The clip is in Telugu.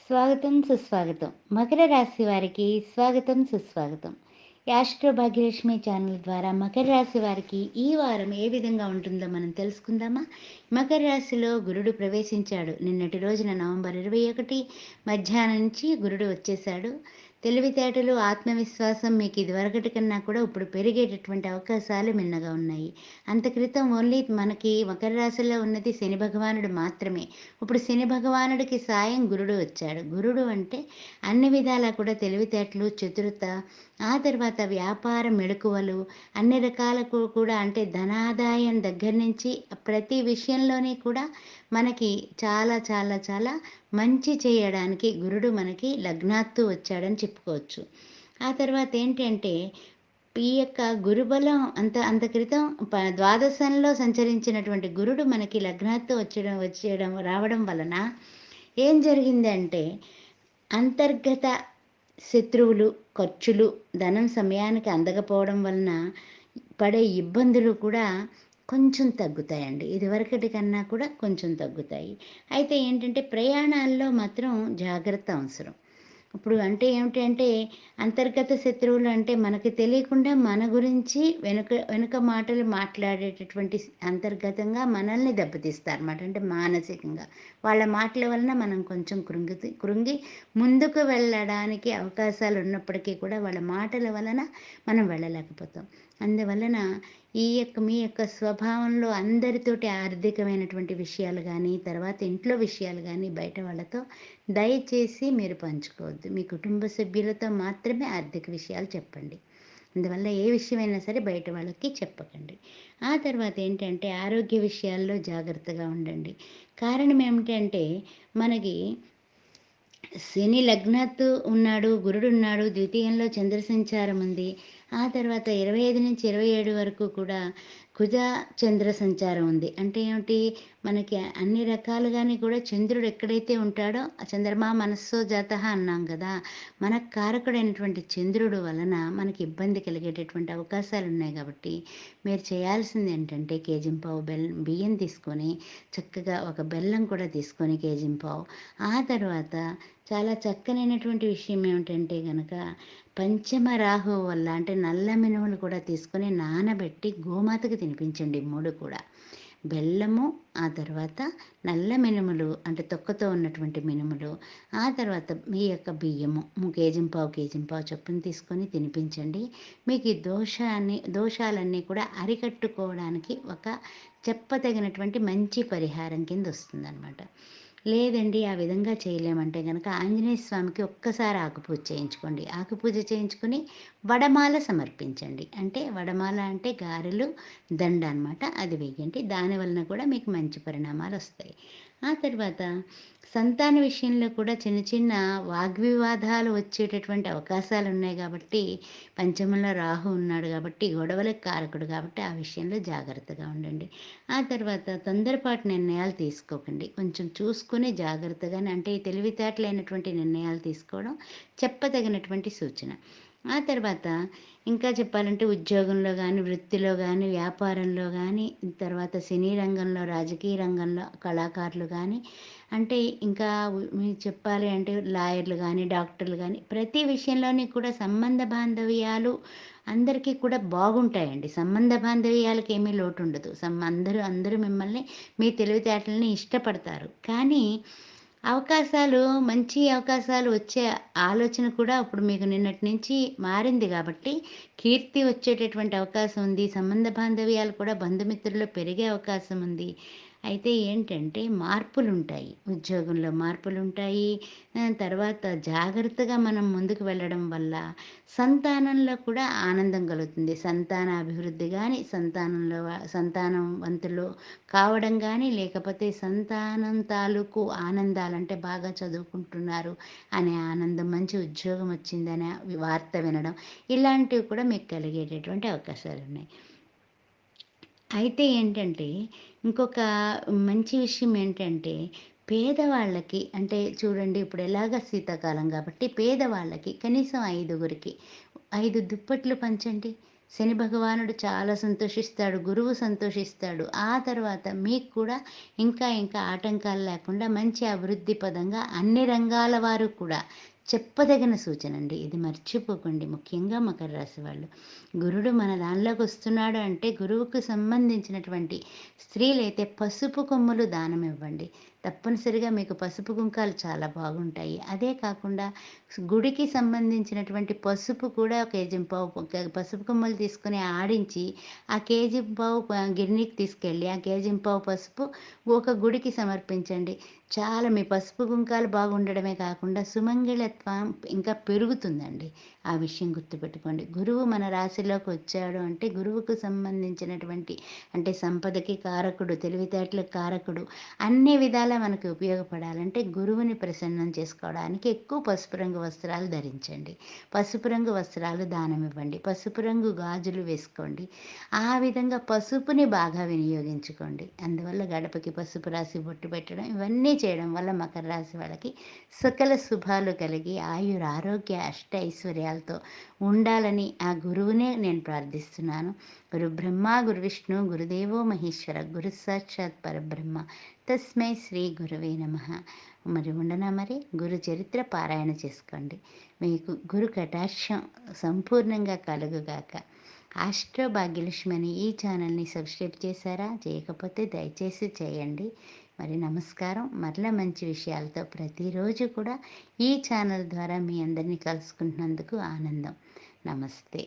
స్వాగతం, సుస్వాగతం. మకర రాశి వారికి స్వాగతం, సుస్వాగతం. యాస్ట్రో భాగ్యలక్ష్మి ఛానల్ ద్వారా మకర రాశి వారికి ఈ వారం ఏ విధంగా ఉంటుందో మనం తెలుసుకుందామా? మకర రాశిలో గురుడు ప్రవేశించాడు. నిన్నటి రోజున నవంబర్ 21 మధ్యాహ్నం నుంచి గురుడు వచ్చేశాడు. తెలివితేటలు, ఆత్మవిశ్వాసం మీకు ఇదివరకటి కన్నా కూడా ఇప్పుడు పెరిగేటటువంటి అవకాశాలు మిన్నగా ఉన్నాయి. అంత క్రితం ఓన్లీ మనకి మకర రాశిలో ఉన్నది శని భగవానుడు మాత్రమే. ఇప్పుడు శని భగవానుడికి సాయం గురుడు వచ్చాడు. గురుడు అంటే అన్ని విధాలా కూడా తెలివితేటలు, చతురత, ఆ తర్వాత వ్యాపార మెళకువలు, అన్ని రకాలకు కూడా అంటే ధనాదాయం దగ్గర నుంచి ప్రతి విషయంలోని కూడా మనకి చాలా చాలా చాలా మంచి చేయడానికి గురుడు మనకి లగ్నాత్తు వచ్చాడని చెప్పుకోవచ్చు. ఆ తర్వాత ఏంటంటే ఈ యొక్క గురుబలం అంత అంత క్రితం ద్వాదశంలో సంచరించినటువంటి గురుడు మనకి లగ్నాత్తు రావడం వలన ఏం జరిగిందంటే అంతర్గత శత్రువులు, ఖర్చులు, ధనం సమయానికి అందకపోవడం వలన పడే ఇబ్బందులు కూడా కొంచెం తగ్గుతాయండి. ఇదివరకటి కన్నా కూడా కొంచెం తగ్గుతాయి. అయితే ఏంటంటే ప్రయాణాల్లో మాత్రం జాగ్రత్త అవసరం. ఇప్పుడు అంటే ఏమిటి అంటే అంతర్గత శత్రువులు అంటే మనకి తెలియకుండా మన గురించి వెనుక వెనుక మాటలు మాట్లాడేటటువంటి అంతర్గతంగా మనల్ని దెబ్బతీస్తారన్నమాట. అంటే మానసికంగా. వాళ్ళ మాటల వలన మనం కొంచెం కృంగి ముందుకు వెళ్ళడానికి అవకాశాలు ఉన్నప్పటికీ కూడా వాళ్ళ మాటల వలన మనం వెళ్ళలేకపోతాం. అందువలన మీ యొక్క స్వభావంలో అందరితోటి ఆర్థికమైనటువంటి విషయాలు గానీ, తర్వాత ఇంట్లో విషయాలు గానీ బయట వాళ్ళతో దయచేసి మీరు పంచుకోవద్దు. మీ కుటుంబ సభ్యులతో మాత్రమే ఆర్థిక విషయాలు చెప్పండి. అందువల్ల ఏ విషయమైనా సరే బయట వాళ్ళకి చెప్పకండి. ఆ తర్వాత ఏంటంటే ఆరోగ్య విషయాల్లో జాగ్రత్తగా ఉండండి. కారణం ఏమిటంటే మనకి శని లగ్నాత్తు ఉన్నాడు, గురుడున్నాడు, ద్వితీయంలో చంద్ర సంచారం ఉంది. ఆ తర్వాత 25-27 వరకు కూడా కుజ చంద్ర సంచారం ఉంది. అంటే ఏమిటి? మనకి అన్ని రకాలుగాని కూడా చంద్రుడు ఎక్కడైతే ఉంటాడో ఆ చంద్రమా మనస్సో జాతః అన్నాం కదా! మనకు కారకుడైనటువంటి చంద్రుడు వలన మనకి ఇబ్బంది కలిగేటటువంటి అవకాశాలున్నాయి కాబట్టి, మీరు చేయాల్సింది ఏంటంటే కేజింపావు బియ్యం తీసుకొని, చక్కగా ఒక బెల్లం కూడా తీసుకొని కేజింపావు. ఆ తర్వాత చాలా చక్కనైనటువంటి విషయం ఏమిటంటే గనక పంచమ రాహువు వల్ల అంటే నల్ల మినుములు కూడా తీసుకొని నానబెట్టి గోమాతకి తినిపించండి 3 కూడా. బెల్లము, ఆ తర్వాత నల్ల మినుములు అంటే తొక్కతో ఉన్నటువంటి మినుములు, ఆ తర్వాత మీ యొక్క బియ్యము కేజింపావు చొప్పున తీసుకొని తినిపించండి. మీకు ఈ దోషాలన్నీ కూడా అరికట్టుకోవడానికి ఒక చెప్పతగినటువంటి మంచి పరిహారం కింద వస్తుందనమాట. లేదండి ఆ విధంగా చేయలేమంటే గనక ఆంజనేయ స్వామికి ఒక్కసారి ఆకుపూజ చేయించుకోండి. ఆకుపూజ చేయించుకొని వడమాల సమర్పించండి. అంటే వడమాల అంటే గారెలు దండ అనమాట. అది వెయ్యండి. దాని వలన కూడా మీకు మంచి పరిణామాలొస్తాయి. ఆ తర్వాత సంతాన విషయంలో కూడా చిన్న చిన్న వాగ్వివాదాలు వచ్చేటటువంటి అవకాశాలున్నాయి కాబట్టి, పంచమంలో రాహు ఉన్నాడు కాబట్టి, గొడవలకు కారకుడు కాబట్టి, ఆ విషయంలో జాగ్రత్తగా ఉండండి. ఆ తర్వాత తొందరపాటు నిర్ణయాలు తీసుకోకండి. కొంచెం చూసుకొని జాగ్రత్తగానే అంటే తెలివితేటలైనటువంటి నిర్ణయాలు తీసుకోవడం చెప్పదగినటువంటి సూచన. ఆ తర్వాత ఇంకా చెప్పాలంటే ఉద్యోగంలో గానీ, వృత్తిలో గానీ, వ్యాపారంలో గానీ, తర్వాత సినీ రంగంలో, రాజకీయ రంగంలో కళాకారులు గానీ, అంటే ఇంకా మీకు చెప్పాలి అంటే లాయర్లు గానీ, డాక్టర్లు గానీ, ప్రతి విషయంలోని కూడా సంబంధ బాంధవ్యాలు అందరికీ కూడా బాగుంటాయండి. సంబంధ బాంధవ్యాలకి ఏమీ లోటుండదు. అందరూ మిమ్మల్ని మీ తెలివితేటలని ఇష్టపడతారు. కానీ మంచి అవకాశాలు వచ్చే ఆలోచన కూడా ఇప్పుడు మీకు నిన్నటి నుంచి మారింది గాబట్టి, కీర్తి వచ్చేటటువంటి అవకాశం ఉంది. సంబంధ బాంధవ్యాలు కూడా బంధుమిత్రుల్లో పెరిగే అవకాశం ఉంది. అయితే ఏంటంటే మార్పులుంటాయి. ఉద్యోగంలో మార్పులుంటాయి. తర్వాత జాగ్రత్తగా మనం ముందుకు వెళ్ళడం వల్ల సంతానంలో కూడా ఆనందం కలుగుతుంది. సంతాన అభివృద్ధి గాని, సంతానవంతులు కావడం గాని, లేకపోతే సంతానం తాలూకు ఆనందాలంటే బాగా చదువుకుంటున్నారు అనే ఆనందం, మంచి ఉద్యోగం వచ్చిందనే వార్త వినడం, ఇలాంటివి కూడా మీకు కలిగేటటువంటి అవకాశాలున్నాయి. అయితే ఏంటంటే, ఇంకొక మంచి విషయం ఏంటంటే, పేదవాళ్ళకి అంటే చూడండి ఇప్పుడు ఎలాగ శీతాకాలం కాబట్టి పేదవాళ్ళకి కనీసం 5 దుప్పట్లు పంచండి. శని భగవానుడు చాలా సంతోషిస్తాడు. గురువు సంతోషిస్తాడు. ఆ తర్వాత మీకు కూడా ఇంకా ఇంకా ఆటంకాలు లేకుండా మంచి అభివృద్ధి పదంగా అన్ని రంగాల వారు కూడా చెప్పదగిన సూచనండి. ఇది మర్చిపోకండి. ముఖ్యంగా మకర రాశి వాళ్ళు. గురుడు మన దానిలోకి వస్తున్నాడు అంటే గురువుకు సంబంధించినటువంటి స్త్రీలైతే పసుపు కొమ్ములు దానం ఇవ్వండి. తప్పనిసరిగా మీకు పసుపు కుంకాలు చాలా బాగుంటాయి. అదే కాకుండా గుడికి సంబంధించినటువంటి పసుపు కూడా కేజీంపావు పసుపు కొమ్మలు తీసుకొని ఆడించి, ఆ కేజీంపావు గిర్నీకి తీసుకెళ్ళి, ఆ కేజీంపావు పసుపు ఒక గుడికి సమర్పించండి. చాలా మీ పసుపు కుంకాలు బాగుండడమే కాకుండా సుమంగళత్వం ఇంకా పెరుగుతుందండి. ఆ విషయం గుర్తుపెట్టుకోండి. గురువు మన రాశిలోకి వచ్చాడు అంటే గురువుకు సంబంధించినటువంటి అంటే సంపదకి కారకుడు, తెలివితేటలకు కారకుడు, అన్ని విధాలా మనకు ఉపయోగపడాలంటే గురువుని ప్రసన్నం చేసుకోవడానికి ఎక్కువ పసుపు రంగు వస్త్రాలు ధరించండి. పసుపు రంగు వస్త్రాలు దానం ఇవ్వండి. పసుపు రంగు గాజులు వేసుకోండి. ఆ విధంగా పసుపుని బాగా వినియోగించుకోండి. అందువల్ల గడపకి పసుపు రాసి బొట్టు పెట్టడం ఇవన్నీ చేయడం వల్ల మకర రాశి వాళ్ళకి సకల శుభాలు కలిగి ఆయురారోగ్య అష్ట ఐశ్వర్యాలతో ఉండాలని ఆ గురువునే నేను ప్రార్థిస్తున్నాను. గురు బ్రహ్మ గురు విష్ణు గురుదేవో మహేశ్వర గురు సాక్షాత్ పరబ్రహ్మ తస్మై శ్రీ గురువే నమః. మరి ఉండనా మరి గురు చరిత్ర పారాయణ చేసుకోండి. మీకు గురు కటాక్షం సంపూర్ణంగా కలుగుగాక. ఆస్ట్రో భాగ్యలక్ష్మి అని ఈ ఛానల్ని సబ్స్క్రైబ్ చేశారా? చేయకపోతే దయచేసి చేయండి. మరి నమస్కారం. మరలా మంచి విషయాలతో ప్రతిరోజు కూడా ఈ ఛానల్ ద్వారా మీ అందరినీ కలుసుకుంటున్నందుకు ఆనందం. నమస్తే.